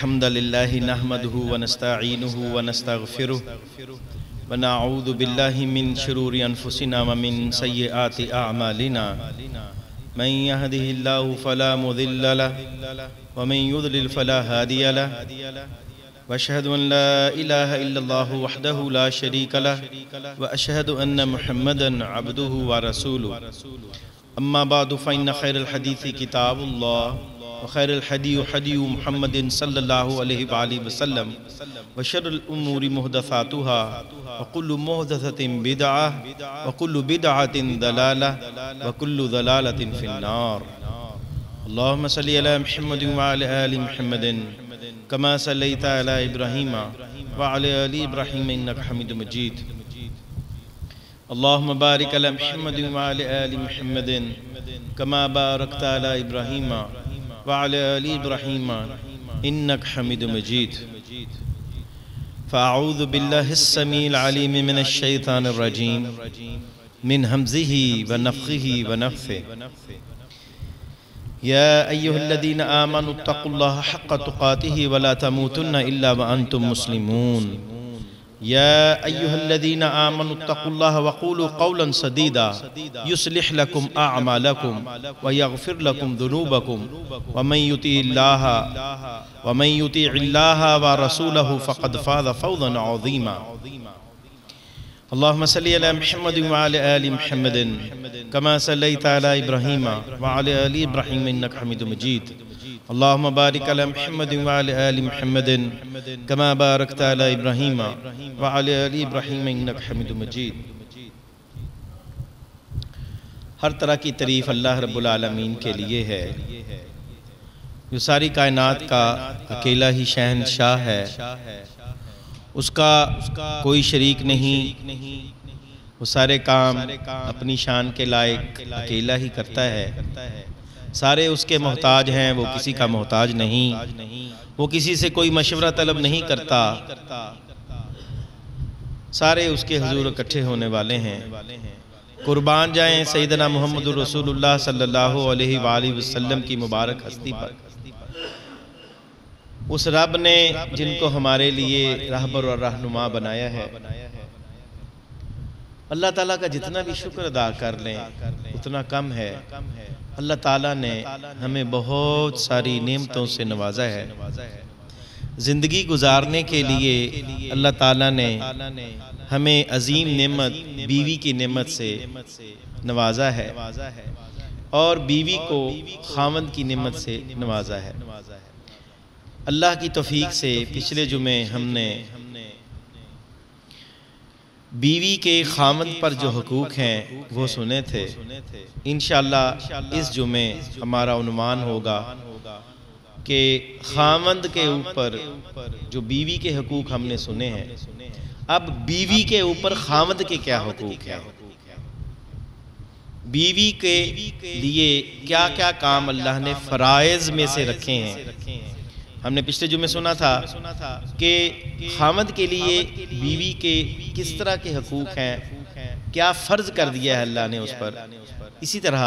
الحمد لله نحمده ونستعينه ونستغفره ونعوذ بالله من شرور أنفسنا ومن سيئات أعمالنا من يهده الله فلا مضل له ومن يضلل فلا هادي له وأشهد أن لا إله إلا الله وحده لا شريك له وأشهد أن محمدا عبده ورسوله أما بعد فإن خير الحديث كتاب الله وخير الحدي حدي محمد صلى الله عليه وآله وسلم وشر الأمور محدثاتها وكل محدثة بدعة وكل بدعة ضلالة وكل ضلالة في النار. اللهم صل على محمد وعلى آل محمد كما صليت على إبراهيم وعلى آل إبراهيم إنك حميد مجيد. اللهم بارك على محمد وعلى آل محمد كما باركت على إبراهيم وعلى آل إبراهيم إنك حميد مجيد. فأعوذ بالله السميع العليم من الشيطان الرجيم من همزه ونفخه ونفثه. يا أيها الذين آمنوا اتقوا الله حق تقاته ولا تموتن إلا وأنتم مسلمون. يا أيها الذين آمنوا اتقوا الله وقولوا قولا سديدا يصلح لكم أعمالكم ويغفر لكم ذنوبكم ومن يطيع الله ورسوله فقد فاز فوزا عظيما. اللهم صل على محمد وعلى آل محمد كما صليت على إبراهيم وعلى آل إبراهيم إنك حميد مجيد. اللهم بارك على محمد وعلى آل محمد كما باركت على إبراهيم وعلى آل إبراهيم إنك حميد مجيد. ہر طرح کی تعریف اللہ رب العالمین کے لیے ہے جو ساری کائنات کا اکیلا ہی شہنشاہ ہے. اس کا کوئی شریک نہیں. وہ سارے کام اپنی شان کے لائق اکیلا ہی کرتا ہے. سارے اس کے محتاج ہیں، وہ کسی کا محتاج نہیں. وہ کسی سے کوئی مشورہ طلب نہیں کرتا. سارے اس کے حضور اکٹھے ہونے والے ہیں. قربان جائیں سیدنا محمد رسول اللہ صلی اللہ علیہ وآلہ وسلم کی مبارک ہستی پر. اس رب نے جن کو ہمارے لیے رہبر اور رہنما بنایا ہے، اللہ تعالیٰ کا جتنا بھی شکر ادا کر لیں اتنا کم ہے. اللہ تعالیٰ نے ہمیں بہت ساری نعمتوں سے نوازا ہے. زندگی گزارنے کے لیے اللہ تعالیٰ نے ہمیں عظیم نعمت بیوی کی نعمت سے نوازا ہے اور بیوی کو خاوند کی نعمت سے نوازا ہے. اللہ کی توفیق سے پچھلے جمعے ہم نے بیوی کے خاوند پر جو حقوق ہیں وہ سنے تھے. انشاءاللہ اس جمعے ہمارا عنوان ہوگا کہ خاوند کے اوپر جو بیوی کے حقوق ہم نے سنے ہیں، اب بیوی کے اوپر خاوند کے کیا حقوق ہیں، بیوی کے لیے کیا کیا کام اللہ نے فرائض میں سے رکھے ہیں. ہم نے پچھلے جمعے سنا تھا کہ خاوند کے لیے بیوی کے کس طرح کے حقوق ہیں، کیا فرض کر دیا ہے اللہ نے اس پر. اسی طرح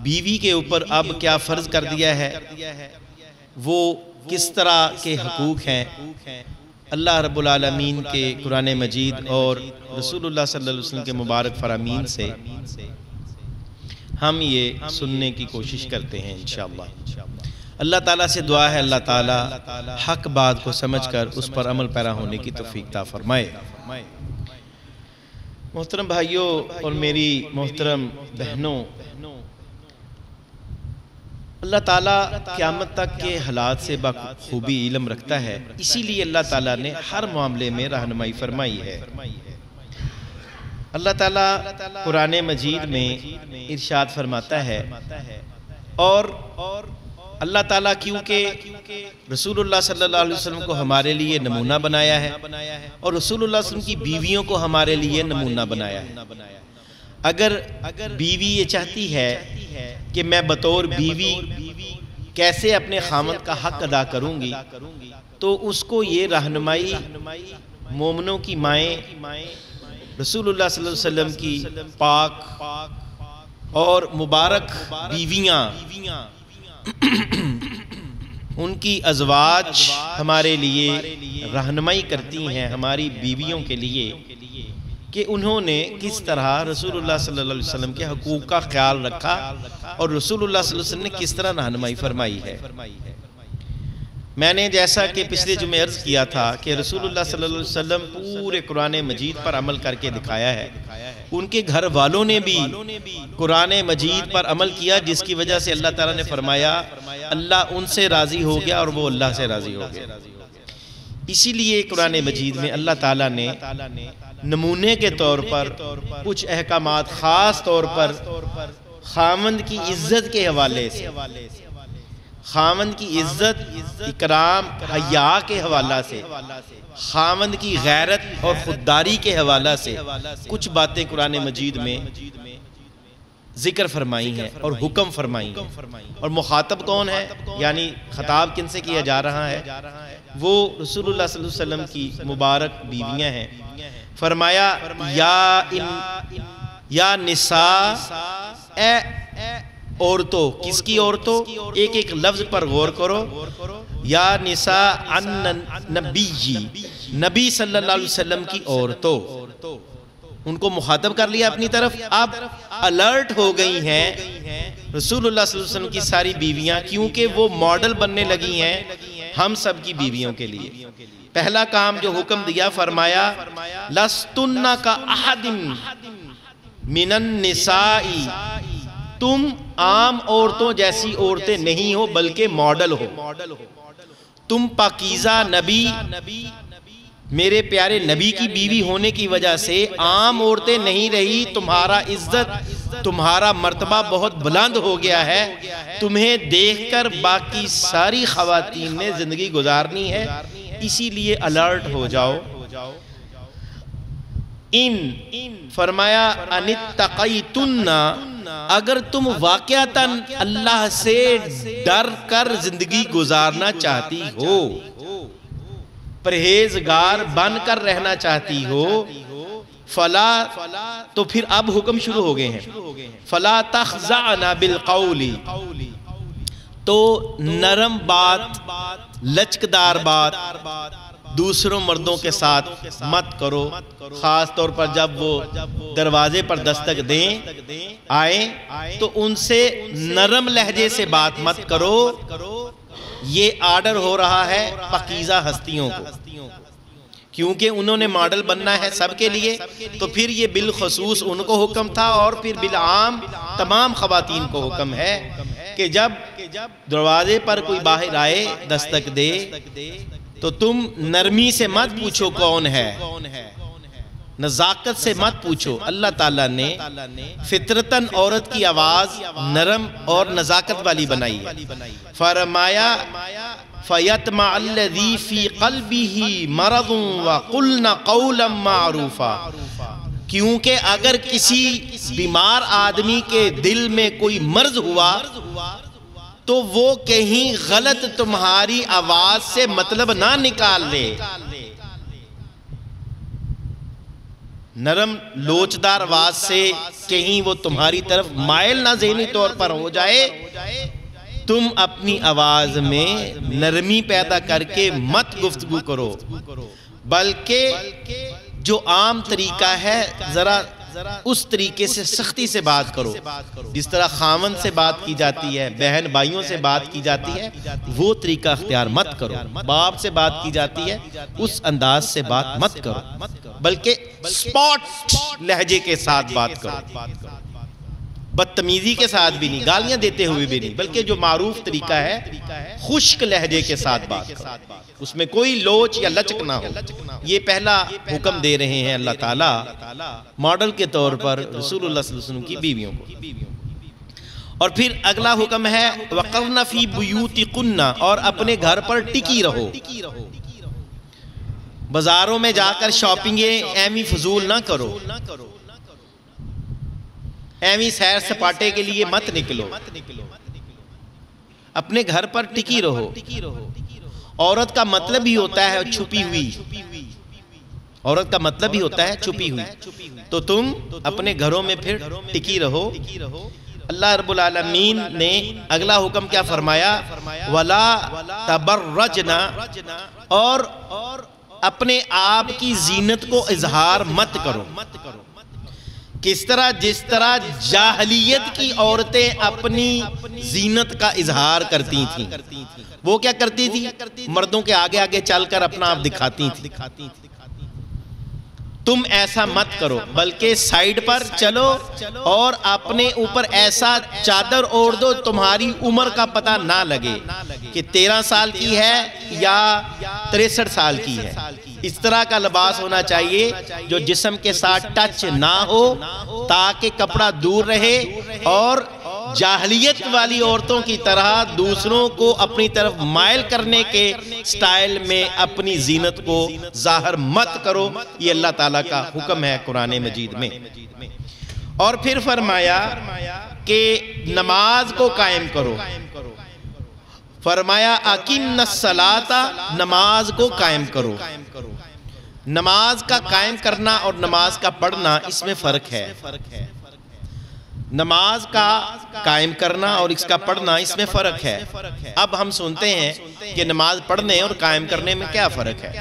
بیوی کے اوپر اب کیا فرض کر دیا ہے، وہ کس طرح کے حقوق ہیں. اللہ رب العالمین کے قرآن مجید اور رسول اللہ صلی اللہ علیہ وسلم کے مبارک فرامین سے ہم یہ سننے کی کوشش کرتے ہیں انشاءاللہ. اللہ تعالیٰ سے دعا ہے اللہ تعالیٰ حق بات کو سمجھ کر اس پر عمل پیرا ہونے کی توفیق عطا فرمائے. محترم بھائیوں اور میری محترم بہنوں، اللہ تعالیٰ قیامت تک کے حالات سے بخوبی علم رکھتا ہے. اسی لیے اللہ تعالیٰ نے ہر معاملے میں رہنمائی فرمائی ہے. اللہ تعالیٰ قرآن مجید میں ارشاد فرماتا ہے، اور اللہ تعالیٰ کیونکہ رسول اللہ صلی اللہ علیہ وسلم کو ہمارے لیے نمونہ بنایا ہے اور رسول اللہ صلی اللہ علیہ وسلم کی بیویوں کو ہمارے لیے نمونہ بنایا ہے. اگر بیوی یہ چاہتی ہے کہ میں بطور بیوی کیسے اپنے خاوند کا حق ادا کروں گی، تو اس کو یہ رہنمائی مومنوں کی مائیں رسول اللہ صلی اللہ علیہ وسلم کی پاک اور مبارک بیویاں ان کی ازواج ہمارے لیے رہنمائی کرتی ہیں ہماری بیویوں کے لیے کہ انہوں نے کس طرح رسول اللہ صلی اللہ علیہ وسلم کے حقوق کا خیال رکھا اور رسول اللہ صلی اللہ علیہ وسلم نے کس طرح رہنمائی فرمائی ہے۔ میں نے جیسا کہ پچھلے جمعے عرض کیا تھا کہ رسول اللہ صلی اللہ علیہ وسلم پورے قرآن مجید پر عمل کر کے دکھایا ہے، ان کے گھر والوں نے بھی قرآن مجید پر عمل کیا، جس کی وجہ سے اللہ تعالیٰ نے فرمایا اللہ ان سے راضی ہو گیا اور وہ اللہ سے راضی ہو گیا۔ اسی لیے قرآن مجید میں اللہ تعالیٰ نے نمونے کے طور پر کچھ احکامات خاص طور پر خاوند کی عزت کے حوالے سے، خاوند کی عزت، اکرام، حیا کے حوالہ سے، خاوند کی غیرت اور خودداری کے حوالہ سے کچھ باتیں قرآن مجید میں ذکر فرمائی ہیں اور حکم فرمائی ہیں۔ اور مخاطب کون ہے، یعنی خطاب کن سے کیا جا رہا ہے؟ وہ رسول اللہ صلی اللہ علیہ وسلم کی مبارک بیویاں ہیں۔ فرمایا یا نساء، اے عورتوں، کس کی عورتوں؟ ایک ایک لفظ پر غور کرو۔ یا نساء النبی، نبی صلی اللہ علیہ وسلم کی عورتوں، ان کو مخاطب کر لیا اپنی طرف۔ اب الرٹ ہو گئی ہیں رسول اللہ صلی اللہ علیہ وسلم کی ساری بیویاں، کیونکہ وہ ماڈل بننے لگی ہیں ہم سب کی بیویوں کے لیے۔ پہلا کام جو حکم دیا، فرمایا لستن کا احد من النساء، تم عام عورتوں جیسی عورتیں نہیں ہو بلکہ ماڈل ہو۔ تم پاکیزہ نبی، میرے پیارے نبی کی بیوی ہونے کی وجہ سے عام عورتیں نہیں رہی، تمہارا عزت، تمہارا مرتبہ بہت بلند ہو گیا ہے۔ تمہیں دیکھ کر باقی ساری خواتین نے زندگی گزارنی ہے، اسی لیے الرٹ ہو جاؤ۔ فرمایا ان اتقیتن، اگر تم واقعتاً اللہ سے ڈر کر زندگی گزارنا چاہتی ہو، پرہیزگار بن کر رہنا چاہتی ہو، فلا، تو پھر اب حکم شروع ہو گئے ہیں، فلا تخضعن بالقول، تو نرم بات، لچکدار بات دوسروں مردوں کے ساتھ مت کرو، خاص طور پر جب وہ دروازے پر دستک دیں آئیں تو ان سے نرم لہجے سے بات مت کرو۔ یہ آرڈر ہو رہا ہے پاکیزہ ہستیوں کو، کیونکہ انہوں نے ماڈل بننا ہے سب کے لیے، تو پھر یہ بالخصوص ان کو حکم تھا اور پھر بالعام تمام خواتین کو حکم ہے کہ جب دروازے پر کوئی باہر آئے دستک دے تو تم نرمی سے مت پوچھو کون ہے، نزاکت سے مت پوچھو۔ اللہ تعالیٰ نے فطرتاً عورت کی آواز نرم اور نزاکت والی بنائی ہے۔ فرمایا فَيَطْمَعَ الَّذِي فِي قَلْبِهِ مَرَضٌ وَقُلْنَ قَوْلًا مَعْرُوفًا، کیونکہ اگر کسی بیمار آدمی کے دل میں کوئی مرض ہوا تو وہ کہیں غلط تمہاری آواز سے مطلب نہ نکال لے، نرم لوچدار آواز سے کہیں وہ تمہاری طرف مائل نہ ذہنی طور پر ہو جائے۔ تم اپنی آواز میں نرمی پیدا کر کے مت گفتگو کرو، بلکہ جو عام طریقہ ہے ذرا اس طریقے سے سختی سے بات کرو، جس طرح خاوند سے بات کی جاتی ہے، بہن بھائیوں سے بات کی جاتی ہے، وہ طریقہ اختیار مت کرو۔ باپ سے بات کی جاتی ہے اس انداز سے بات مت کرو، بلکہ سپاٹ لہجے کے ساتھ بات کرو، بدتمیزی کے ساتھ بھی نہیں، گالیاں دیتے ہوئے بھی نہیں، بلکہ جو معروف طریقہ ہے خشک لہجے کے ساتھ بات کرو، اس میں کوئی لوچ یا لچک نہ ہو۔ یہ پہلا حکم دے رہے ہیں اللہ تعالیٰ ماڈل کے طور پر رسول اللہ صلی اللہ علیہ وسلم کی بیویوں کو۔ اور پھر اگلا حکم ہے وَقَرْنَ فِي بُيُوتِكُنَّ، اور اپنے گھر پر ٹکی رہو، بازاروں میں جا کر شاپنگیں ایویں فضول نہ کرو، ایویں سیر سپاٹے کے لیے مت نکلو، اپنے گھر پر ٹکی رہو۔ عورت کا مطلب ہی ہوتا ہے چھپی ہوئی، عورت کا مطلب ہی ہوتا ہے چھپی ہوئی، تو تم اپنے گھروں میں پھر ٹکی رہو۔ اللہ رب العالمین نے اگلا حکم کیا فرمایا؟ وَلَا تَبَرَّجْنَا، اور اپنے آپ کی زینت کو اظہار مت کرو۔ کس طرح؟ جس طرح جاہلیت کی عورتیں اپنی زینت کا اظہار کرتی تھیں۔ وہ کیا کرتی تھی؟ مردوں کے آگے آگے چل کر اپنا آپ دکھاتی تھی۔ تم ایسا مت کرو، بلکہ سائیڈ پر چلو اور اپنے اوپر ایسا چادر اوڑھ دو تمہاری عمر کا پتہ نہ لگے کہ 13 سال کی ہے یا 63 سال کی ہے۔ اس طرح کا لباس ہونا چاہیے جو جسم کے ساتھ ٹچ نہ ہو، تاکہ کپڑا دور رہے، اور جاہلیت والی عورتوں کی طرح دوسروں کو اپنی طرف مائل کرنے کے سٹائل میں اپنی زینت کو ظاہر مت کرو۔ یہ اللہ تعالیٰ کا حکم ہے قرآن مجید میں۔ اور پھر فرمایا کہ نماز کو قائم کرو، فرمایا اقِمْنَ الصَّلَاةَ، نماز کو قائم کرو۔ نماز کا قائم کرنا اور نماز کا پڑھنا، اس میں فرق ہے۔ نماز کا قائم کرنا اور اس کا پڑھنا، اس میں فرق ہے۔ اب ہم سنتے ہیں کہ نماز پڑھنے اور قائم کرنے میں کیا فرق ہے۔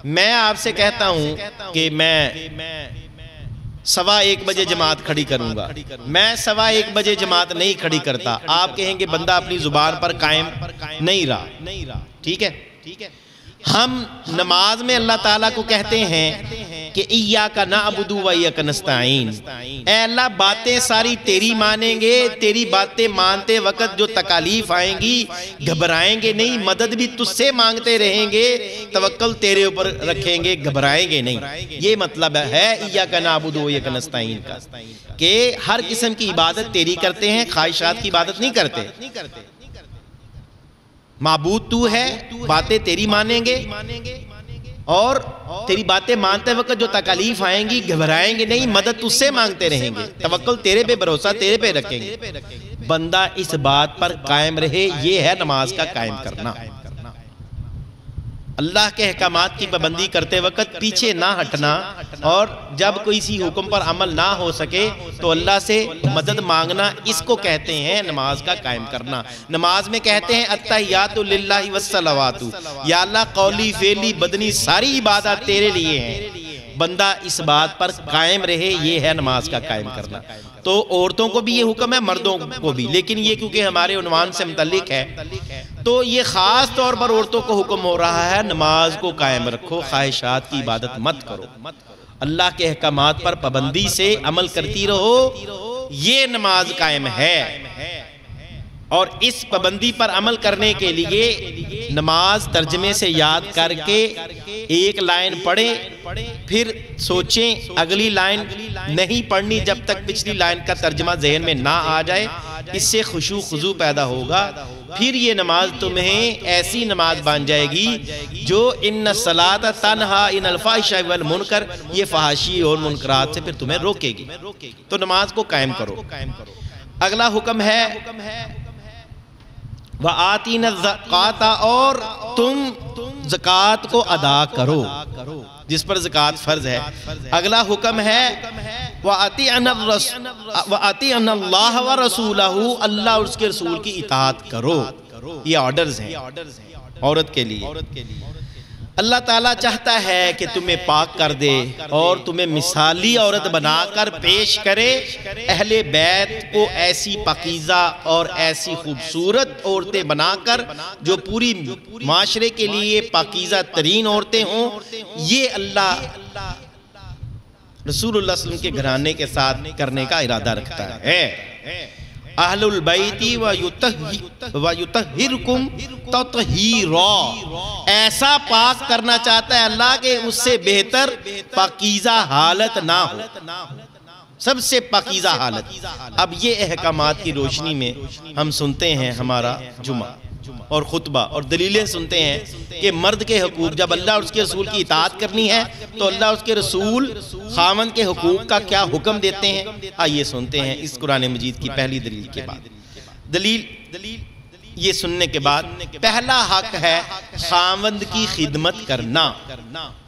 میں آپ سے کہتا ہوں کہ میں 1:15 بجے جماعت کھڑی کروں گا، میں 1:15 بجے جماعت نہیں کھڑی کرتا، آپ کہیں گے بندہ اپنی زبان پر قائم نہیں رہا۔ ٹھیک ہے؟ ہم نماز میں اللہ تعالیٰ کو کہتے ہیں کہ ایاک نعبد و ایاک نستعین، اے اللہ باتیں ساری تیری مانیں گے، تیری باتیں مانتے وقت جو تکالیف آئیں گی گھبرائیں گے نہیں، مدد بھی تجھ سے مانگتے رہیں گے، توکل تیرے اوپر رکھیں گے، گھبرائیں گے نہیں۔ یہ مطلب ہے ایاک نعبد و ایاک نستعین کا، کہ ہر قسم کی عبادت تیری کرتے ہیں، خواہشات کی عبادت نہیں کرتے۔ معبود تو ہے، باتیں تیری مانیں گے، اور تیری باتیں مانتے وقت جو تکالیف آئیں گی گھبرائیں گے نہیں، مدد تجھ سے مانگتے رہیں گے، توکل تیرے پہ، بھروسہ تیرے پہ رکھیں گے۔ بندہ اس بات پر قائم رہے، یہ ہے نماز کا قائم کرنا۔ اللہ کے احکامات کی پابندی کرتے وقت پیچھے نہ ہٹنا، اور جب کوئی سی حکم پر عمل نہ ہو سکے تو اللہ سے مدد مانگنا، اس کو کہتے ہیں نماز کا قائم کرنا۔ نماز میں کہتے ہیں التحیات للہ والصلوات، یا اللہ قولی فعلی بدنی ساری عبادات تیرے لیے ہیں۔ بندہ اس بات پر قائم رہے، یہ ہے نماز کا قائم کرنا۔ تو عورتوں کو بھی یہ حکم ہے، مردوں کو بھی، لیکن یہ کیونکہ ہمارے عنوان سے متعلق ہے تو یہ خاص طور پر عورتوں کو حکم ہو رہا ہے نماز کو قائم رکھو، خواہشات کی عبادت مت کرو، اللہ کے احکامات پر پابندی سے عمل کرتی رہو، یہ نماز قائم ہے۔ اور اس پابندی پر عمل کرنے کے لیے نماز ترجمے سے یاد کر کے ایک لائن پڑھیں، پھر سوچیں اگلی لائن نہیں پڑھنی جب تک پچھلی لائن کا ترجمہ ذہن میں نہ آ جائے، اس سے خشوع خضوع پیدا ہوگا، پھر یہ نماز تمہیں ایسی نماز بن جائے گی جو ان الصلاۃ تنہا عن الفحشاء والمنکر، یہ فحاشی اور منکرات سے پھر تمہیں روکے گی۔ تو نماز کو قائم کرو۔ اگلا حکم ہے وَآتِينَ الزَّكَاةَ، اور تم زکوٰۃ کو ادا کرو جس پر زکوٰۃ فرض ہے۔ اگلا حکم ہے وَأَطِيعْنَ اللَّهَ وَرَسُولَهُ، اللہ اور اس کے رسول کی اطاعت کرو۔ یہ آرڈرز ہیں عورت کے لیے۔ اللہ تعالیٰ چاہتا ہے کہ تمہیں پاک کر دے اور تمہیں مثالی عورت بنا کر پیش کرے، اہل بیت کو ایسی پاکیزہ اور ایسی خوبصورت عورتیں بنا کر جو پوری معاشرے کے لیے پاکیزہ ترین عورتیں ہوں۔ یہ اللہ رسول اللہ صلی اللہ علیہ وسلم کے گھرانے کے ساتھ کرنے کا ارادہ رکھتا ہے۔ اہل البیت وَيُطَهِّرُكُمْ تَطْهِيرًا، ایسا پاک کرنا چاہتا ہے اللہ کہ اس سے بہتر پاکیزہ حالت نہ ہو، سب سے پاکیزہ حالت۔ اب یہ احکامات کی روشنی میں ہم سنتے ہیں ہمارا جمعہ اور خطبہ اور دلیلیں سنتے ہیں کہ مرد کے حقوق، جب اللہ اور اس کے رسول کی اطاعت کرنی ہے تو اللہ اور اس کے رسول خاوند کے حقوق کا کیا حکم دیتے ہیں۔ آئیے سنتے ہیں اس قرآن مجید کی پہلی دلیل کے بعد۔ دلیل یہ سننے کے بعد پہلا حق ہے خاوند کی خدمت کرنا.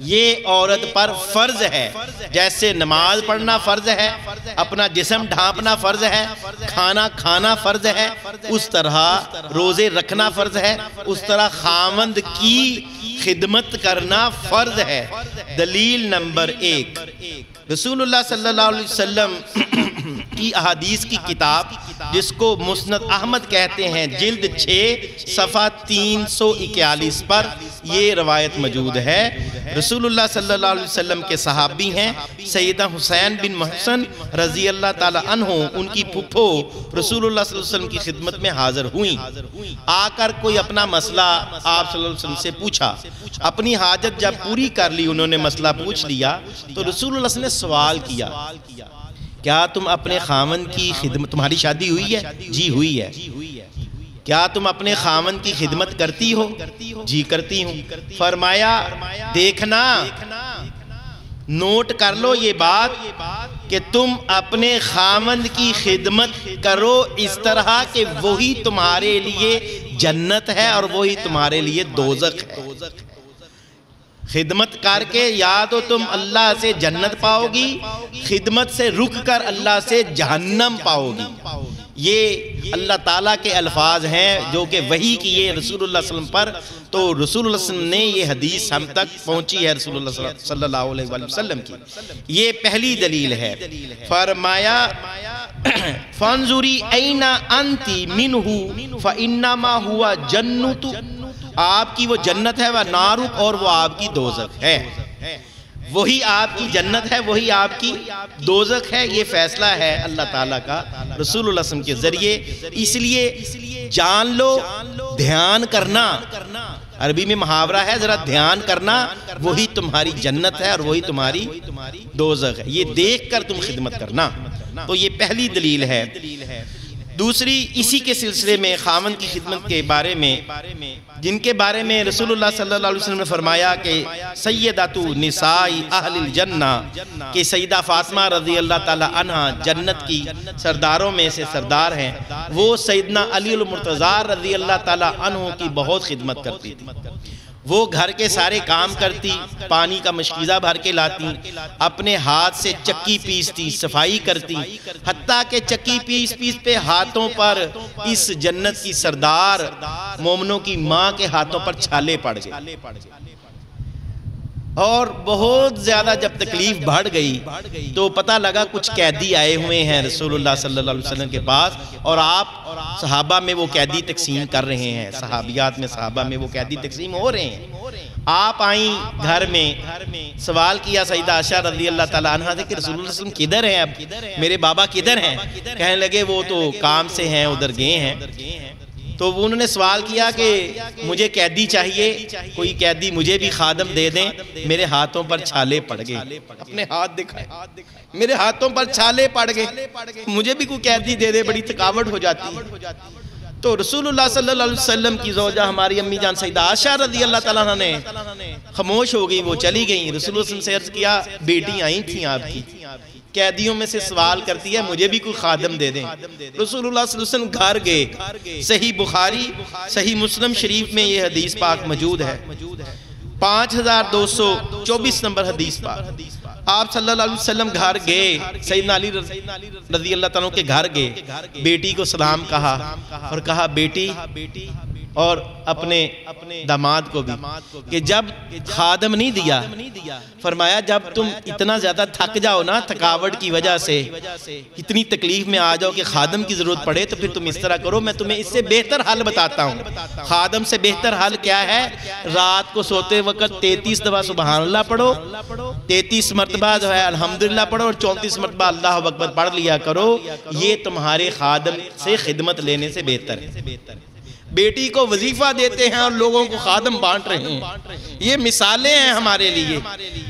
یہ عورت پر فرض ہے. جیسے نماز پڑھنا فرض ہے، اپنا جسم ڈھانپنا فرض ہے، کھانا کھانا فرض ہے، اس طرح روزے رکھنا فرض ہے، اس طرح خاوند کی خدمت کرنا فرض ہے. دلیل نمبر 1، رسول اللہ صلی اللہ علیہ وسلم کی احادیث کی کتاب جس کو مسند احمد کہتے ہیں، جلد 6 صفحہ 341 پر یہ روایت موجود ہے. رسول اللہ صلی اللہ علیہ وسلم کے صحابی ہیں سیدہ حسین بن محسن رضی اللہ تعالی عنہ، ان کی پھپھو رسول اللہ صلی اللہ علیہ وسلم کی خدمت میں حاضر ہوئیں. آ کر کوئی اپنا مسئلہ آپ صلی اللہ علیہ وسلم سے پوچھا. اپنی حاجت جب پوری کر لی، انہوں نے مسئلہ پوچھ لیا، تو رسول اللہ صلی اللہ علیہ وسلم نے سوال کیا، کیا تم اپنے خاوند کی خدمت، تمہاری شادی ہوئی ہے؟ جی ہوئی ہے. کیا تم اپنے خاوند کی خدمت کرتی ہو؟ جی کرتی ہوں. فرمایا دیکھنا، نوٹ کر لو یہ بات کہ تم اپنے خاوند کی خدمت کرو اس طرح کہ وہی تمہارے لیے جنت ہے اور وہی تمہارے لیے دوزخ ہے. خدمت کر کے یا تو تم اللہ سے جنت پاؤ گی، خدمت سے رک کر اللہ سے جہنم پاؤ گی. یہ اللہ تعالیٰ کے الفاظ ہیں جو کہ وحی کیے رسول اللہ صلی اللہ علیہ وسلم پر. تو رسول اللہ صلی اللہ علیہ وسلم نے یہ حدیث ہم تک پہنچی ہے رسول اللہ صلی اللہ علیہ وسلم کی. یہ پہلی دلیل ہے. فرمایا فانظری این انتی منہ فانما ہوا جنت، آپ کی وہ جنت ہے، وہ نارک، اور وہ آپ کی دوزخ ہے. وہی آپ کی جنت ہے، وہی آپ کی دوزخ ہے. یہ فیصلہ ہے اللہ تعالیٰ کا رسول اللہ صلی اللہ علیہ وسلم کے ذریعے. اس لیے جان لو، دھیان کرنا، عربی میں محاورہ ہے ذرا دھیان کرنا، وہی تمہاری جنت ہے اور وہی تمہاری دوزخ ہے. یہ دیکھ کر تم خدمت کرنا. تو یہ پہلی دلیل ہے. دوسری اسی کے سلسلے میں خاوند کی خدمت کے بارے میں، جن کے بارے میں رسول اللہ صلی اللہ علیہ وسلم نے فرمایا کہ سیدۃ نساء اہل الجنہ، کہ سیدہ فاطمہ رضی اللہ تعالی عنہ جنت کی سرداروں میں سے سردار ہیں. وہ سیدنا علی المرتضیٰ رضی اللہ تعالی عنہ کی بہت خدمت کرتی تھی. وہ گھر کے سارے کام کرتی، پانی کا مشکیزہ بھر کے لاتی، اپنے ہاتھ سے چکی پیستی، صفائی کرتی، حتیٰ کہ چکی پیس پہ ہاتھوں پر اس جنت کی سردار مومنوں کی ماں کے ہاتھوں پر چھالے پڑ گئے. اور بہت زیادہ جب تکلیف بڑھ گئی تو پتہ لگا کچھ قیدی آئے ہوئے ہیں رسول اللہ صلی اللہ علیہ وسلم کے پاس، اور آپ صحابہ میں وہ قیدی تقسیم کر رہے ہیں، صحابیات میں صحابہ میں وہ قیدی تقسیم ہو رہے ہیں. آپ آئیں گھر میں، سوال کیا سیدہ عائشہ رضی اللہ تعالیٰ عنہ سے کہ رسول اللہ صلی اللہ علیہ وسلم کدھر ہیں؟ اب میرے بابا کدھر ہیں؟ کہنے لگے وہ تو کام سے ہیں، ادھر گئے ہیں. تو انہوں نے سوال کیا کہ مجھے قیدی چاہیے، کوئی قیدی مجھے بھی خادم دے دیں. میرے ہاتھوں پر چھالے پڑ گئے. اپنے ہاتھ دکھائے، میرے ہاتھوں پر چھالے پڑ گئے، مجھے بھی کوئی قیدی دے دے، بڑی تھکاوٹ ہو جاتی. تو رسول اللہ صلی اللہ علیہ وسلم کی زوجہ ہماری امی جان سیدہ عائشہ رضی اللہ تعالیٰ عنہ نے خاموش ہو گئی، وہ چلی گئیں. رسول اللہ صلی اللہ علیہ وسلم سے عرض کیا بیٹی آئی تھیں آپ کی، قیدیوں میں سے سوال کرتی ہے مجھے بھی کوئی خادم دے دیں. رسول اللہ صلی اللہ علیہ وسلم گھر گئے. صحیح بخاری صحیح مسلم شریف میں یہ حدیث پاک موجود ہے، 5224 نمبر حدیث پاک. آپ صلی اللہ علیہ وسلم گھر گئے، سیدنا علی رضی اللہ تعالیٰ کے گھر گئے، بیٹی کو سلام کہا اور کہا بیٹی، اور اپنے داماد کو بھی، کہ جب خادم نہیں دیا، فرمایا جب تم اتنا زیادہ تھک جاؤ نا، تھکاوٹ کی وجہ سے اتنی تکلیف میں آ جاؤ کہ خادم کی ضرورت پڑے، تو پھر تم اس طرح کرو. میں تمہیں اس سے بہتر حل بتاتا ہوں. خادم سے بہتر حل کیا ہے؟ رات کو سوتے وقت 33 دفعہ سبحان اللہ پڑھو، 33 مرتبہ جو ہے الحمدللہ پڑھو، اور 34 مرتبہ اللہ اکبر پڑھ لیا کرو. یہ تمہارے خادم سے خدمت لینے سے بہتر ہے. بیٹی کو وظیفہ دیتے ہیں اور لوگوں کو خادم بانٹ رہے ہیں. یہ مثالیں ہیں ہمارے لیے.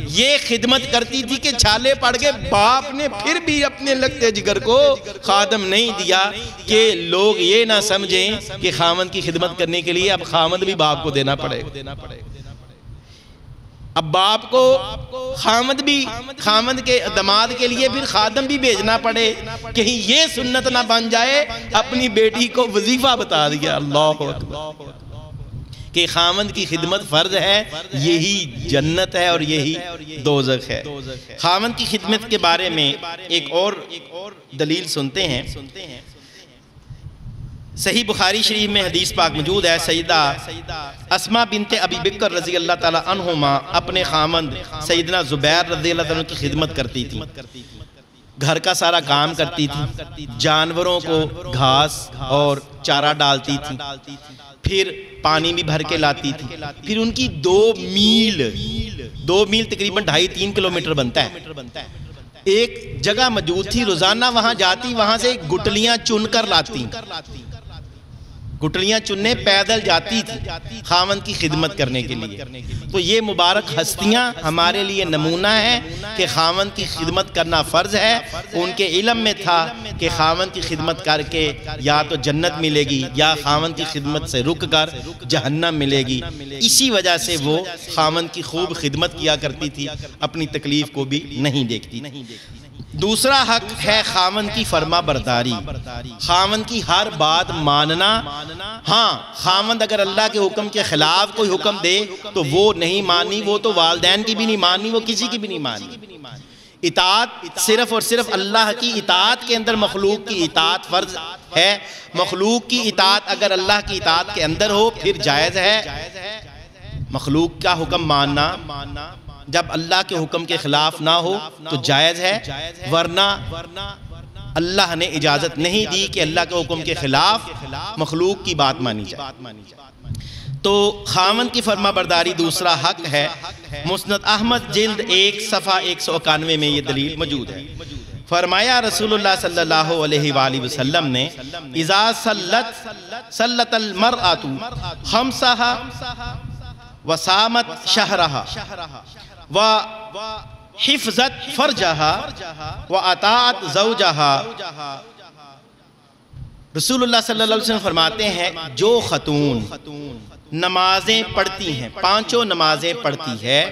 یہ خدمت کرتی تھی کہ چھالے پڑ گئے، باپ نے پھر بھی اپنے لگتے جگر کو خادم نہیں دیا، کہ لوگ یہ نہ سمجھیں کہ خاوند کی خدمت کرنے کے لیے اب خاوند بھی باپ کو دینا پڑے. اب باپ کو خامند کے دماد کے لیے پھر خادم بھی بھیجنا پڑے، کہیں یہ سنت نہ بن جائے اپنی بیٹی کو وظیفہ بتا دیا۔ اللہ اکبر، کہ خامند کی خدمت فرض ہے، یہی جنت ہے اور یہی دوزخ ہے۔ خامند کی خدمت کے بارے میں ایک اور دلیل سنتے ہیں۔ صحیح بخاری شریف میں حدیث پاک موجود ہے، سیدہ اسماء بنت ابی بکر رضی اللہ تعالی عنہما اپنے خامند سیدنا زبیر رضی اللہ تعالیٰ کی خدمت کرتی تھی، گھر کا سارا کام کرتی تھی، جانوروں کو گھاس اور چارہ ڈالتی تھی، پھر پانی بھی بھر کے لاتی تھی، پھر ان کی 2 میل تقریباً 2.5-3 کلومیٹر بنتا ہے، ایک جگہ موجود تھی، روزانہ وہاں جاتی، وہاں سے گٹلیاں چن کر لاتی، گٹلیاں چننے پیدل جاتی تھی خامند کی خدمت کرنے کے لیے۔ تو یہ مبارک ہستیاں ہمارے لیے نمونہ ہے کہ خامند کی خدمت کرنا فرض ہے۔ ان کے علم میں تھا کہ خامند کی خدمت کر کے یا تو جنت ملے گی یا خامند کی خدمت سے رک کر جہنم ملے گی، اسی وجہ سے وہ خامند کی خوب خدمت کیا کرتی تھی، اپنی تکلیف کو بھی نہیں دیکھتی۔ دوسرا حق ہے خامند کی فرما برداری، خامند کی ہر بات ماننا۔ ہاں، خامند اگر اللہ کے حکم کے خلاف کوئی حکم دے تو وہ نہیں مانی، وہ تو والدین کی بھی نہیں مانی، وہ کسی کی بھی نہیں مانی۔ اطاعت صرف اور صرف اللہ کی اطاعت کے اندر مخلوق کی اطاعت فرض ہے، مخلوق کی اطاعت اگر اللہ کی اطاعت کے اندر ہو پھر جائز ہے۔ مخلوق کا حکم ماننا جب اللہ کے حکم کے خلاف نہ ہو تو جائز ہے، ورنہ اللہ نے اجازت نہیں دی کہ اللہ کے حکم کے خلاف مخلوق کی بات مانی جائے۔ تو خامند کی فرما برداری دوسرا حق ہے۔ مسند احمد جلد 1 صفحہ 191 میں یہ دلیل موجود ہے۔ فرمایا رسول اللہ صلی اللہ علیہ وآلہ وسلم نے، اذا صلت المرأة خمسها وصامت شہرها وحفظت فرجها وأطاعت زوجها۔ رسول اللہ صلی اللہ علیہ وسلم فرماتے ہیں جو خاتون نمازیں پڑھتی ہیں، 5 نمازیں پڑھتی ہے،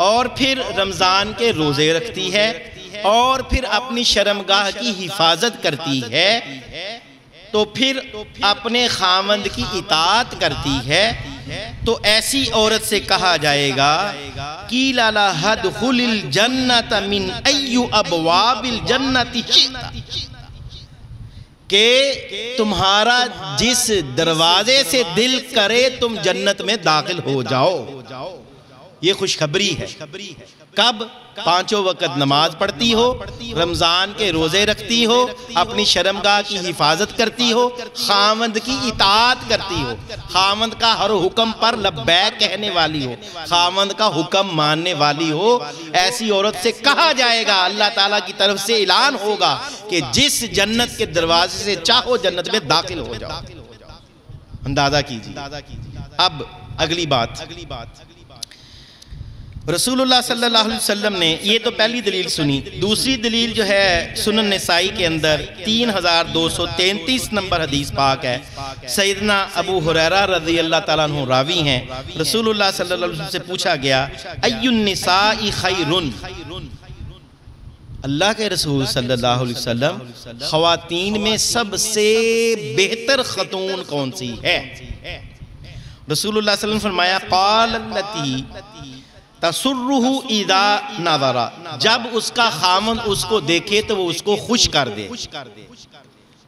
اور پھر رمضان کے روزے رکھتی ہے، اور پھر اپنی شرمگاہ کی حفاظت کرتی ہے، تو پھر اپنے خامند کی اطاعت کرتی ہے، تو ایسی عورت سے کہا جائے گا قیل لها ادخل الجنة من ای ابواب الجنة شئت، کہ تمہارا جس دروازے سے دل کرے تم جنت میں داخل ہو جاؤ۔ یہ خوشخبری ہے۔ کب؟ 5 وقت نماز پڑھتی ہو، رمضان کے روزے رکھتی ہو، اپنی شرمگاہ کی حفاظت کرتی ہو، خامند کی اطاعت کرتی ہو، خامند کا ہر حکم پر لبیک کہنے والی ہو، خامند کا حکم ماننے والی ہو، ایسی عورت سے کہا جائے گا، اللہ تعالیٰ کی طرف سے اعلان ہوگا کہ جس جنت کے دروازے سے چاہو جنت میں داخل ہو جاؤ۔ اندازہ کیجیے۔ اب اگلی بات، رسول اللہ صلی اللہ علیہ وسلم نے، یہ تو پہلی دلیل سنی، دوسری دلیل جو ہے سنن نسائی کے اندر 3233 نمبر حدیث پاک ہے، سیدنا ابو ہریرہ رضی اللہ تعالیٰ عنہ راوی ہیں، رسول اللہ صلی اللہ علیہ وسلم سے پوچھا گیا ای النساء خیرن، اللہ کے رسول صلی اللہ علیہ وسلم خواتین میں سب سے بہتر خاتون کون سی ہے؟ رسول اللہ صلی اللہ علیہ وسلم فرمایا قال التی تسرہ اذا نظر، جب اس کا خامند اس کو دیکھے تو وہ اس کو خوش کر دے،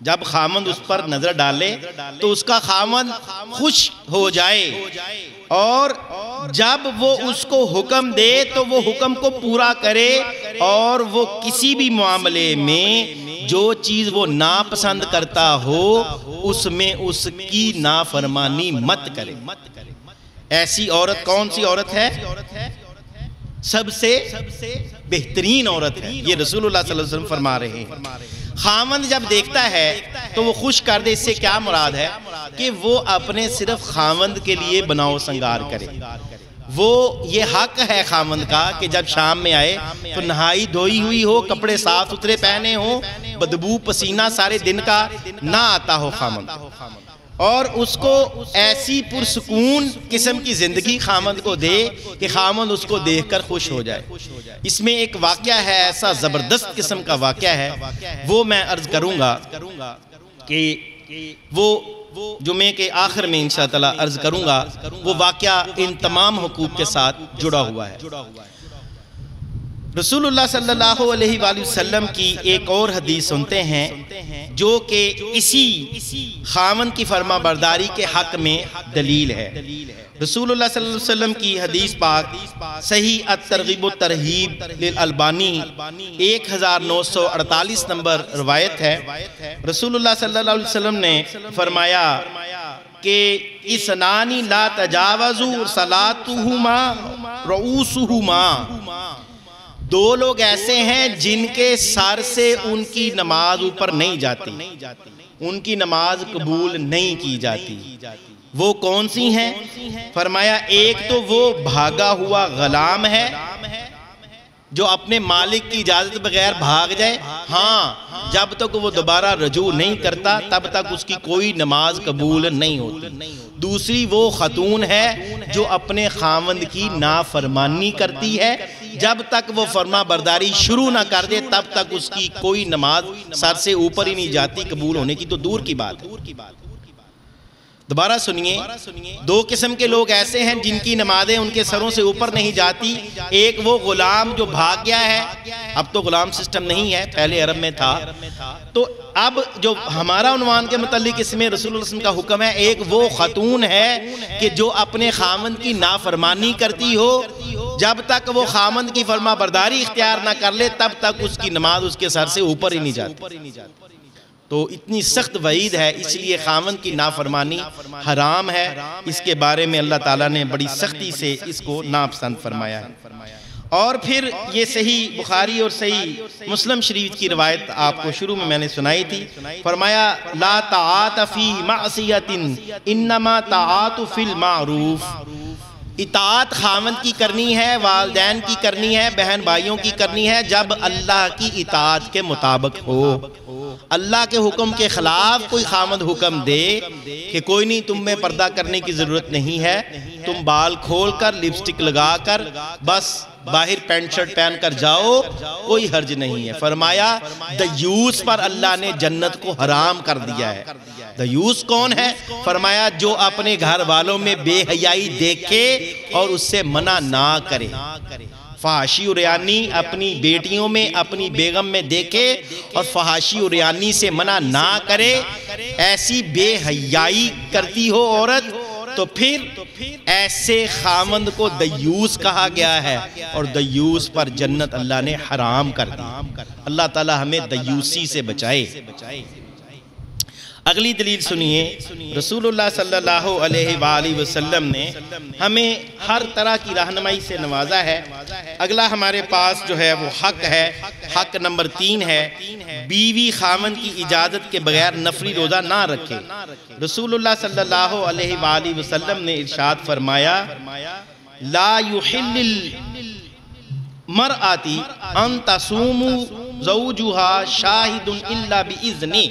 جب خامند اس پر نظر ڈالے تو اس کا خامند خوش ہو جائے، اور جب وہ اس کو حکم دے تو وہ حکم کو پورا کرے، اور وہ کسی بھی معاملے میں جو چیز وہ ناپسند کرتا ہو اس میں اس کی نافرمانی مت کرے۔ ایسی عورت کون سی عورت ہے؟ سب سے بہترین عورت ہے، یہ رسول اللہ صلی اللہ علیہ وسلم فرما رہے ہیں۔ خامند جب دیکھتا ہے تو وہ خوش کر دے، اس سے کیا مراد ہے کہ وہ اپنے صرف خامند کے لیے بناؤ سنگار کرے۔ وہ یہ حق ہے خامند کا کہ جب شام میں آئے تو نہائی دھوئی ہوئی ہو، کپڑے صاف ستھرے پہنے ہوں، بدبو پسینہ سارے دن کا نہ آتا ہو خامند، اور اس کو ایسی پرسکون قسم کی زندگی خامند کو دے کہ خامند اس کو دیکھ کر خوش ہو جائے۔ اس میں ایک واقعہ ہے، ایسا زبردست قسم کا واقعہ ہے، وہ میں عرض کروں گا کہ وہ جمعے کے آخر میں انشاءاللہ عرض کروں گا۔ وہ واقعہ ان تمام حقوق کے ساتھ جڑا ہوا ہے۔ رسول اللہ صلی اللہ علیہ وآلہ وسلم کی ایک اور حدیث سنتے ہیں جو کہ اسی خاوند کی فرما برداری کے حق میں دلیل ہے۔ رسول اللہ صلی اللہ علیہ وسلم کی حدیث پاک صحیح الترغیب و ترہیب للالبانی 1948 نمبر روایت ہے۔ رسول اللہ صلی اللہ علیہ وسلم نے فرمایا کہ اسنانی لا تجاوزوا صلاتہما رؤوسہما، دو لوگ ایسے ہیں جن کے سر سے ان کی نماز اوپر نہیں جاتی، ان کی نماز قبول نہیں کی جاتی۔ وہ کون سی ہیں؟ فرمایا ایک تو وہ بھاگا ہوا غلام ہے جو اپنے مالک کی اجازت بغیر بھاگ جائے، ہاں جب تک وہ دوبارہ رجوع نہیں کرتا تب تک اس کی کوئی نماز قبول نہیں ہوتی۔ دوسری وہ خاتون ہے جو اپنے خاوند کی نافرمانی کرتی ہے، جب تک وہ فرما برداری شروع نہ کر دے تب تک اس کی کوئی نماز سر سے اوپر ہی نہیں جاتی، قبول ہونے کی تو دور کی بات ہے۔ دوبارہ سنیے، دو قسم کے لوگ ایسے ہیں جن کی نمازیں ان کے سروں سے اوپر نہیں جاتی۔ ایک وہ غلام جو بھاگ گیا ہے، اب تو غلام سسٹم نہیں ہے، پہلے عرب میں تھا، تو اب جو ہمارا عنوان کے متعلق اس میں رسول اللہ صلی اللہ علیہ وسلم کا حکم ہے، ایک وہ خاتون ہے کہ جو اپنے خاوند کی نافرمانی کرتی ہو، جب تک وہ خاوند کی فرما برداری اختیار نہ کر لے تب تک اس کی نماز اس کے سر سے اوپر ہی نہیں جاتی۔ تو اتنی سخت وعید ہے، اس لیے خاوند کی نافرمانی حرام ہے۔ اس کے بارے میں اللہ تعالیٰ نے بڑی سختی سے اس کو ناپسند فرمایا ہے۔ اور پھر یہ صحیح بخاری اور صحیح مسلم شریف کی روایت آپ کو شروع میں نے سنائی تھی۔ فرمایا لا طاعت فی معصیت انما طاعت فی المعروف، اطاعت خاوند کی کرنی ہے، والدین کی کرنی ہے، بہن بھائیوں کی کرنی ہے جب اللہ کی اطاعت کے مطابق ہو۔ اللہ کے حکم کے خلاف کوئی خاوند حکم دے کہ کوئی نہیں تم میں پردہ کرنے کی ضرورت نہیں ہے، تم بال کھول کر لپسٹک لگا کر بس باہر پینٹ شرٹ پہن کر جاؤ، کوئی حرج نہیں ہے۔ فرمایا دیوس پر اللہ نے جنت کو حرام کر دیا ہے۔ دیوس کون ہے؟ فرمایا جو اپنے گھر والوں میں بے حیائی دیکھے اور اس سے منع نہ کرے۔ فحاشی و ریانی اپنی بیٹیوں میں اپنی بیگم میں دیکھے اور فحاشی و ریانی سے منع نہ کرے، ایسی بے حیائی کرتی ہو عورت تو پھر ایسے خاوند کو دیوس کہا گیا ہے، اور دیوس پر جنت اللہ نے حرام کر دی۔ اللہ تعالی ہمیں دیوسی سے بچائے۔ اگلی دلیل سنیے، رسول اللہ صلی اللہ علیہ وآلہ وسلم نے ہمیں ہر طرح کی رہنمائی سے نوازا ہے۔ اگلا ہمارے پاس جو ہے وہ حق ہے، حق نمبر 3 ہے، بیوی خاوند کی اجازت کے بغیر نفلی روزہ نہ رکھے۔ رسول اللہ صلی اللہ علیہ وآلہ وسلم نے ارشاد فرمایا لا یحل المرأة ان تصوم زوجها شاہد الا باذنہ،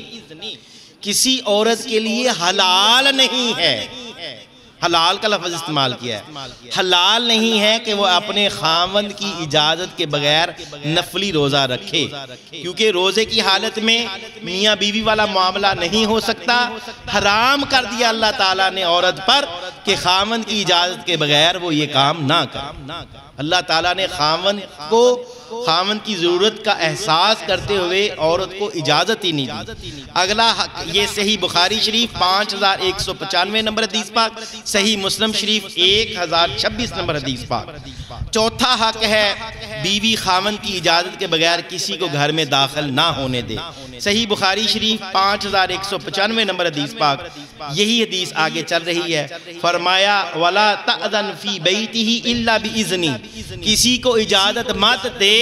کسی عورت کے لیے حلال نہیں ہے، حلال کا لفظ استعمال کیا ہے، حلال نہیں ہے کہ وہ اپنے خاوند کی اجازت کے بغیر نفلی روزہ رکھے، کیونکہ روزے کی حالت میں میاں بیوی والا معاملہ نہیں ہو سکتا۔ حرام کر دیا اللہ تعالیٰ نے عورت پر کہ خاوند کی اجازت کے بغیر وہ یہ کام نہ کرے۔ اللہ تعالیٰ نے خاوند کی ضرورت کا احساس کرتے ہوئے عورت کو اجازت ہی نہیں دی۔ اگلا حق یہ صحیح بخاری شریف 5195 نمبر حدیث پاک، صحیح مسلم شریف 1026 نمبر حدیث پاک۔ چوتھا حق ہے بیوی خاوند کی اجازت کے بغیر کسی کو گھر میں داخل نہ ہونے دے، صحیح بخاری شریف 5195 نمبر حدیث پاک۔ یہی حدیث آگے چل رہی ہے، فرمایا وَلَا تَأْذَنْ فِي بَيْتِهِ إِلَّا بِإِذْنِ، کسی کو اجازت مت دے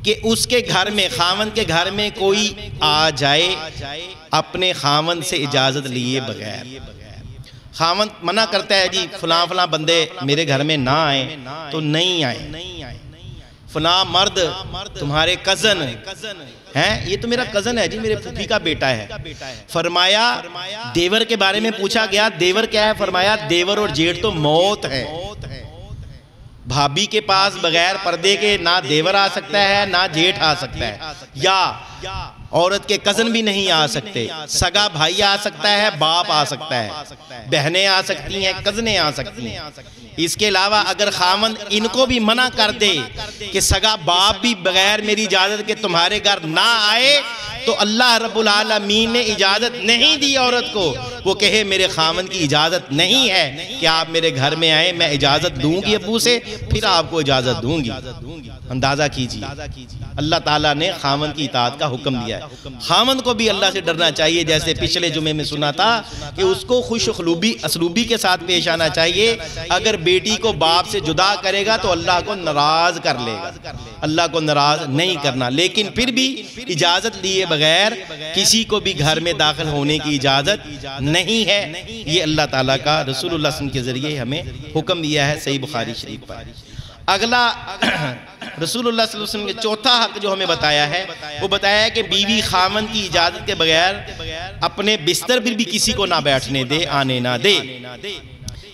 کہ اس کے گھر میں، خاوند کے گھر میں کوئی آ جائے اپنے خاوند سے اجازت لیے بغیر۔ خاوند منع کرتا ہے جی فلاں فلاں بندے میرے گھر میں نہ آئیں تو نہیں آئیں، فلاں مرد تمہارے کزن ہیں یہ تو میرا کزن ہے جی، میرے پھوپھی کا بیٹا ہے۔ فرمایا دیور کے بارے میں پوچھا گیا، دیور کیا ہے؟ فرمایا دیور اور جیٹھ تو موت ہے۔ بھابھی کے پاس بغیر پردے کے نہ دیور آ سکتا ہے نہ جیٹھ آ سکتا ہے، یا عورت کے کزن بھی نہیں آ سکتے، سگا بھائی آ سکتا ہے، باپ آ سکتا ہے، بہنیں آ سکتی ہیں، کزنیں آ سکتی ہیں۔ اس کے علاوہ اگر خاوند ان کو بھی منع کر دے کہ سگا باپ بھی بغیر میری اجازت کے تمہارے گھر نہ آئے، تو اللہ رب العالمین نے اجازت نہیں دی عورت کو، وہ کہے میرے خاوند کی اجازت نہیں ہے کہ آپ میرے گھر میں آئیں، میں اجازت دوں گی ابو سے، پھر آپ کو اجازت دوں گی۔ اندازہ کیجئے اللہ تعالیٰ نے خاوند کی اطاعت کا حکم دیا ہے۔ خاوند کو بھی اللہ سے ڈرنا چاہیے، جیسے پچھلے جمعے میں سنا تھا کہ اس کو خوش اسلوبی کے ساتھ پیش آنا چاہیے۔ اگر بیٹی کو باپ سے جدا کرے گا تو اللہ کو ناراض کر لے گا، اللہ کو ناراض نہیں کرنا، لیکن پھر بھی اجازت لیے بغیر کسی کو بھی گھر میں داخل ہونے کی اجازت نہیں ہے۔ یہ اللہ تعالیٰ کا رسول اللہ صلی اللہ علیہ وسلم کے ذریعے ہمیں حکم دیا ہے صحیح بخاری شریف پر۔ اگلا رسول اللہ صلی اللہ علیہ وسلم کے چوتھا حق جو ہمیں بتایا ہے، وہ بتایا ہے کہ بیوی خاوند کی اجازت کے بغیر اپنے بستر پر بھی کسی کو نہ بیٹھنے دے، آنے نہ دے۔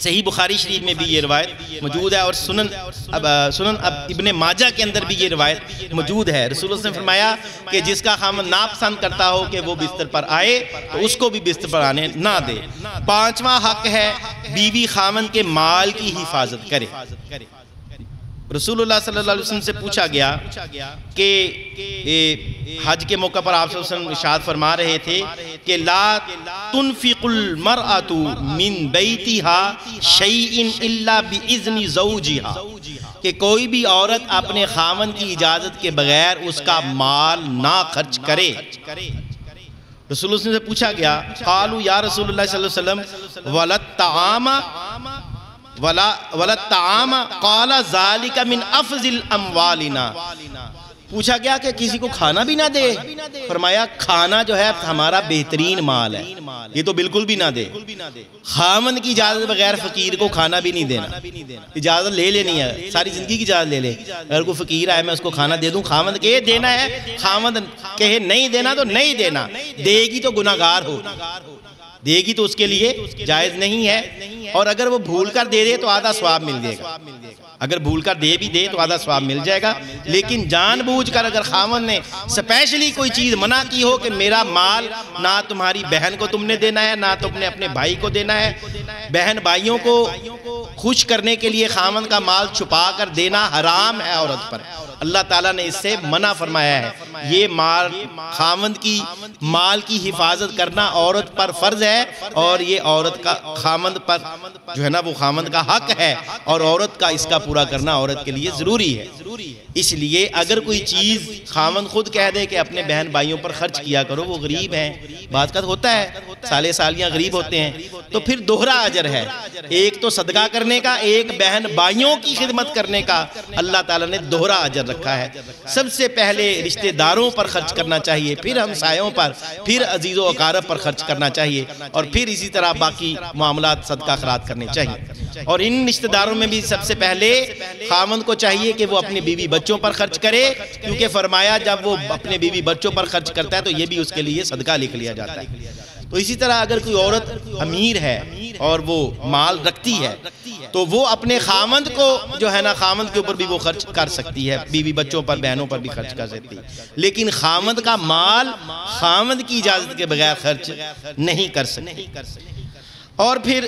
صحیح بخاری شریف میں بھی یہ روایت موجود ہے، اور سنن ابن ماجہ کے اندر بھی یہ روایت موجود ہے۔ رسول اللہ نے فرمایا کہ جس کا خاوند ناپسند کرتا ہو کہ وہ بستر پر آئے تو اس کو بھی بستر پر آنے نہ دے۔ پانچواں حق ہے بیوی خاوند کے مال کی حفاظت کرے۔ رسول اللہ صلی اللہ علیہ وسلم سے پوچھا گیا کہ حج کے موقع پر آپ صلی اللہ علیہ وسلم ارشاد فرما رہے تھے کہ لا تنفق المرأة من بیتها شیئا الا باذن زوجها، کہ کوئی بھی عورت اپنے خاوند کی اجازت کے بغیر اس کا مال نہ خرچ کرے۔ رسول اللہ سے پوچھا گیا، قالوا یا رسول اللہ صلی اللہ علیہ وسلم وَلَا الطَّعَامَ قَالَ ذَلِكَ مِنْ أَفْضِلِ أَمْوَالِنَا، پوچھا گیا کہ کسی کو کھانا بھی نہ دے؟ فرمایا کھانا جو ہے ہمارا بہترین مال ہے، یہ تو بالکل بھی نہ دے۔ خاوند کی اجازت بغیر فقیر کو کھانا بھی نہیں دینا، اجازت لے لینی ہے، ساری زندگی کی اجازت لے لے۔ اگر کوئی فقیر آئے میں اس کو کھانا دے دوں، خاوند کہے دینا ہے، خاوند کہے نہیں دینا تو نہیں دینا، دے گی تو گناہگار ہو، دے گی تو اس کے لیے جائز نہیں ہے، اور اگر وہ بھول کر دے دے تو آدھا ثواب مل جائے گا، اگر بھول کر دے بھی دے تو آدھا ثواب مل جائے گا۔ لیکن جان بوجھ کر اگر خاوند نے سپیشلی کوئی چیز منع کی ہو کہ میرا مال نہ تمہاری بہن کو تم نے دینا ہے نہ تم نے اپنے بھائی کو دینا ہے، بہن بھائیوں کو خوش کرنے کے لیے خاوند کا مال چھپا کر دینا حرام ہے عورت پر، اللہ تعالیٰ نے اس سے منع فرمایا ہے۔ یہ مال خاوند کی مال کی حفاظت کرنا عورت پر فرض ہے، اور یہ عورت کا خاوند پر جو ہے نا وہ خاوند کا حق ہے، اور عورت کا اس کا پورا کرنا عورت کے لیے ضروری ہے۔ اس لیے اگر کوئی چیز خاوند خود کہہ دے کہ اپنے بہن بھائیوں پر خرچ کیا کرو، وہ غریب ہیں، بعض کا ہوتا ہے سالے سالیاں غریب ہوتے ہیں، تو پھر دوہرا اجر ہے، ایک تو صدقہ کرنے کا، ایک بہن بھائیوں کی خدمت کرنے کا، اللہ تعالیٰ نے دوہرا اجر رکھا ہے۔ سب سے پہلے رشتہ داروں پر خرچ کرنا چاہیے، پھر ہمسایوں پر، پھر عزیز و اقارب پر خرچ کرنا چاہیے، اور پھر اسی طرح باقی معاملات صدقہ خیرات کرنے چاہیے۔ اور ان رشتہ داروں میں بھی سب سے پہلے خاوند کو چاہیے کہ وہ اپنے بیوی بچوں پر خرچ کرے، کیونکہ فرمایا جب وہ اپنے بیوی بچوں پر خرچ کرتا ہے تو یہ بھی اس کے لیے صدقہ لکھ لیا جاتا ہے۔ تو اسی طرح اگر کوئی عورت امیر ہے اور وہ مال رکھتی ہے تو وہ اپنے خاوند کو جو ہے نا خاوند کے اوپر بھی وہ خرچ کر سکتی ہے، بیوی بچوں پر بہنوں پر بھی خرچ کر سکتی ہے، لیکن خاوند کا مال خاوند کی اجازت کے بغیر خرچ نہیں کر سکتی۔ اور پھر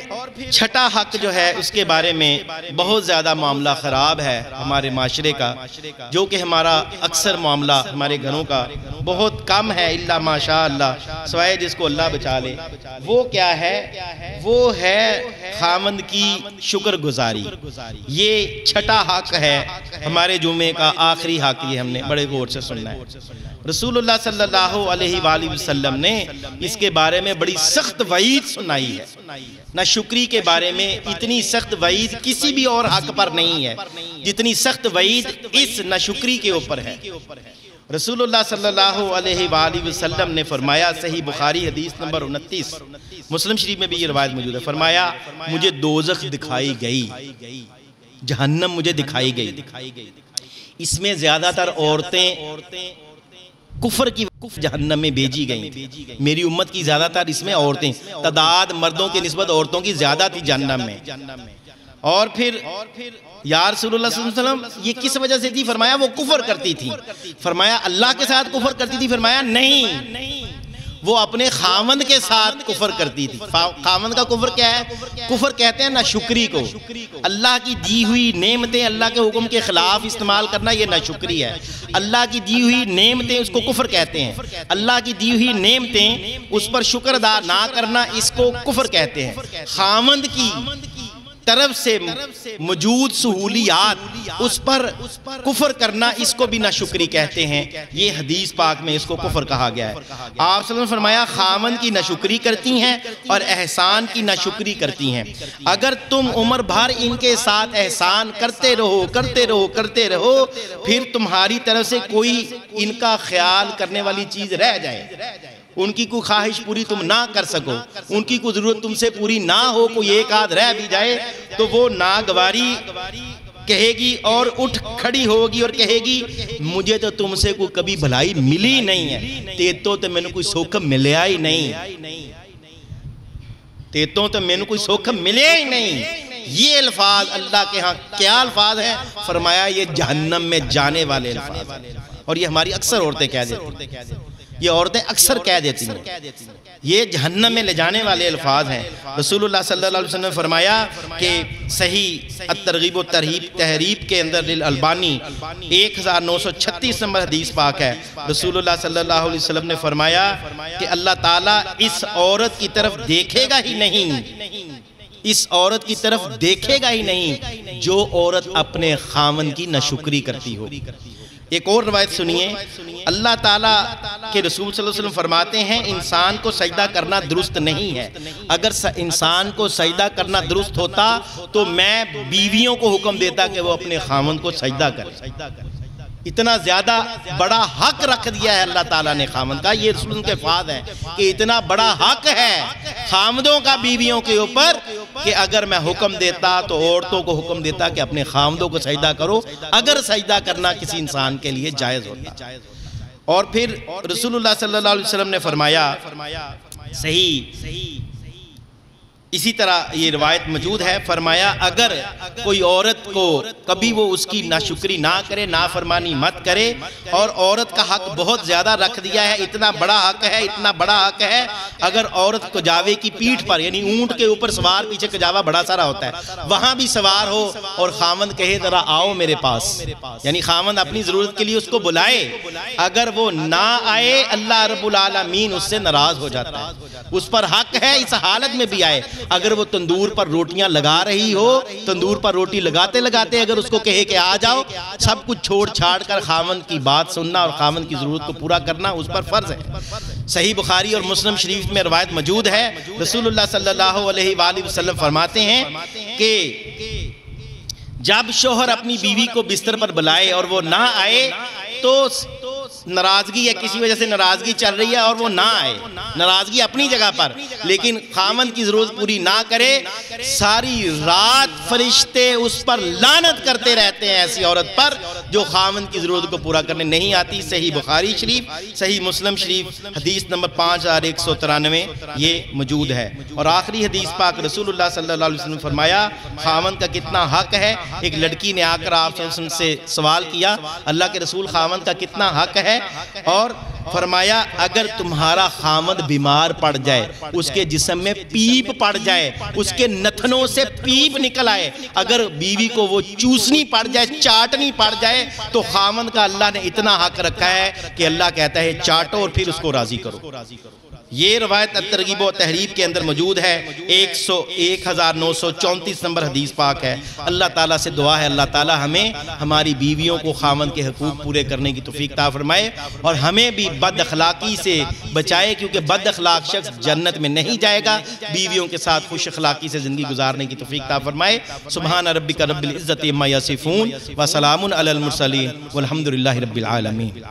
چھٹا حق جو ہے اس کے بارے میں بہت زیادہ معاملہ خراب ہے ہمارے معاشرے کا، جو کہ ہمارا اکثر معاملہ ہمارے گھروں کا بہت کم ہے، الا ماشاء اللہ، سوائے جس کو اللہ بچا لے۔ وہ کیا ہے؟ وہ ہے خاوند کی شکر گزاری۔ یہ چھٹا حق ہے ہمارے جمعے کا آخری حق، یہ ہم نے بڑے غور سے سننا ہے۔ رسول اللہ صلی اللہ علیہ وآلہ وسلم نے اس کے بارے میں بڑی سخت وعید سنائی ہے۔ نہ شکری کے بارے میں اتنی سخت وعید کسی بھی اور حق پر نہیں ہے جتنی سخت وعید اس نہ شکری کے اوپر ہے۔ رسول اللہ صلی اللہ علیہ وآلہ وسلم نے فرمایا، صحیح بخاری حدیث نمبر 29، مسلم شریف میں بھی یہ روایت موجود ہے، فرمایا مجھے دوزخ دکھائی گئی، جہنم مجھے دکھائی گئی، اس میں زیادہ تر عورتیں کفر کی جہنم میں بھیجی گئی تھی۔ میری امت کی زیادہ تر اس میں عورتیں، تعداد مردوں کی نسبت عورتوں کی زیادہ تھی جہنم میں۔ اور پھر یا رسول اللہ صلی اللہ علیہ وسلم یہ کس وجہ سے تھی؟ فرمایا وہ کفر کرتی تھی۔ فرمایا اللہ کے ساتھ کفر کرتی تھی؟ فرمایا نہیں، وہ اپنے خاوند کے ساتھ کفر کرتی تھی۔ خاوند کا کفر کیا ہے؟ کفر کہتے ہیں ناشکری کو، اللہ کی دی ہوئی نعمتیں اللہ کے حکم کے خلاف استعمال کرنا، یہ ناشکری ہے۔ اللہ کی دی ہوئی نعمتیں اس کو کفر کہتے ہیں، اللہ کی دی ہوئی نعمتیں اس پر شکر ادا نہ کرنا اس کو کفر کہتے ہیں۔ خاوند کی طرف سے موجود سہولیات اس پر کفر کرنا اس کو بھی ناشکری کہتے ہیں۔ یہ حدیث پاک میں اس کو کفر کہا گیا ہے۔ آپ صلی اللہ علیہ وسلم نے فرمایا خاوند کی ناشکری کرتی ہیں اور احسان کی ناشکری کرتی ہیں۔ اگر تم عمر بھر ان کے ساتھ احسان کرتے رہو پھر تمہاری طرف سے کوئی ان کا خیال کرنے والی چیز رہ جائے، ان کی کوئی خواہش پوری تم نہ کر سکو، ان کی کوئی ضرورت تم سے پوری نہ ہو، کوئی ایک آدھ رہ بھی جائے تو وہ ناگواری کہے گی اور اٹھ کھڑی ہوگی اور کہے گی مجھے تو تم سے کوئی کبھی بھلائی ملی نہیں ہے، تیتوں تو میں نے کوئی سوکھ ملیا ہی نہیں، تیتوں تو میں نے کوئی سوکھ ملیا ہی نہیں۔ یہ الفاظ اللہ کے ہاں کیا الفاظ ہیں؟ فرمایا یہ جہنم میں جانے والے الفاظ ہیں۔ اور یہ ہماری اکثر عورتیں کہہ دیتی ہیں، یہ عورتیں اکثر کہہ دیتی ہیں، یہ جہنم میں لے جانے والے الفاظ ہیں۔ رسول اللہ صلی اللہ علیہ وسلم نے فرمایا کہ صحیح الترغیب و تحریب کے اندر للالبانی 1936 نمبر حدیث پاک ہے۔ رسول اللہ صلی اللہ علیہ وسلم نے فرمایا کہ اللہ تعالیٰ اس عورت کی طرف دیکھے گا ہی نہیں، اس عورت کی طرف دیکھے گا ہی نہیں جو عورت اپنے خاوند کی ناشکری کرتی ہو۔ ایک اور روایت سنیے، اللہ تعالیٰ کے رسول صلی اللہ علیہ وسلم فرماتے ہیں انسان کو سجدہ کرنا درست نہیں ہے، اگر انسان کو سجدہ کرنا درست ہوتا تو میں بیویوں کو حکم دیتا کہ وہ اپنے خاوند کو سجدہ کرے۔ اتنا زیادہ بڑا حق رکھ دیا ہے اللہ تعالیٰ نے خاوند کا، یہ رسول کے فاض ہے کہ اتنا بڑا حق ہے خاوندوں کا بیویوں کے اوپر کہ اگر میں حکم دیتا تو عورتوں کو حکم دیتا کہ اپنے خاوندوں کو سجدہ کرو، اگر سجدہ کرنا کسی انسان کے لیے جائز ہوتا۔ اور پھر رسول اللہ صلی اللہ علیہ وسلم نے فرمایا صحیح اسی طرح یہ روایت موجود ہے، فرمایا اگر کوئی عورت کو کبھی وہ اس کی ناشکری نہ کرے، نافرمانی مت کرے، اور عورت کا حق بہت زیادہ رکھ دیا ہے، اتنا بڑا حق ہے اگر عورت کجاوے کی پیٹھ پر یعنی اونٹ کے اوپر سوار، پیچھے کجاوا بڑا سارا ہوتا ہے، وہاں بھی سوار ہو اور خاوند کہے ذرا آؤ میرے پاس، یعنی خاوند اپنی ضرورت کے لیے اس کو بلائے، اگر وہ نہ آئے اللہ رب العالمین اس سے ناراض ہو جاتا ہے۔ اس پر حق ہے اس حالت میں بھی آئے، اگر وہ تندور پر روٹیاں لگا رہی ہو، تندور پر روٹی لگاتے لگاتے اگر اس کو کہے کہ آ جاؤ، سب کچھ چھوڑ چھاڑ کر خاوند کی بات سننا اور خاوند کی ضرورت کو پورا کرنا اس پر فرض ہے۔ صحیح بخاری اور مسلم شریف میں روایت موجود ہے، رسول اللہ صلی اللہ علیہ وآلہ وسلم فرماتے ہیں کہ جب شوہر اپنی بیوی کو بستر پر بلائے اور وہ نہ آئے تو ناراضگی یا کسی وجہ سے ناراضگی چل رہی ہے اور وہ نہ آئے، ناراضگی اپنی جگہ پر، لیکن خاوند کی ضرورت پوری نہ کرے، ساری رات فرشتے اس پر لعنت کرتے رہتے ہیں ایسی عورت پر جو خاوند کی ضرورت کو پورا کرنے نہیں آتی۔ صحیح بخاری شریف، صحیح مسلم شریف حدیث نمبر 5193 یہ موجود ہے۔ اور آخری حدیث پاک رسول اللہ صلی اللہ علیہ وسلم نے فرمایا خاوند کا کتنا حق ہے۔ ایک لڑکی نے آ کر آپ صلی اللہ علیہ وسلم سے سوال کیا اللہ کے رسول خاوند کا کتنا حق ہے، اور فرمایا اگر تمہارا خاوند بیمار پڑ جائے، اس کے جسم میں پیپ پڑ جائے، اس کے نتنوں سے پیپ نکل آئے، اگر بیوی کو وہ چوسنی پڑ جائے، چاٹنی پڑ جائے، تو خاوند کا اللہ نے اتنا حق رکھا ہے کہ اللہ کہتا ہے چاٹو اور پھر اس کو راضی کرو۔ یہ روایت الترغیب و تحریب کے اندر موجود ہے، 1934 نمبر حدیث پاک ہے۔ اللہ تعالیٰ سے دعا ہے اللہ تعالیٰ ہمیں ہماری بیویوں کو خاوند کے حقوق پورے کرنے کی توفیق عطا فرمائے اور ہمیں بھی بد اخلاقی سے بچائے، کیونکہ بد اخلاق شخص جنت میں نہیں جائے گا، بیویوں کے ساتھ خوش اخلاقی سے زندگی گزارنے کی توفیق عطا فرمائے۔ سبحان ربک رب العزت عما یصفون وسلام علی المرسلین والحمد للہ رب العالمین۔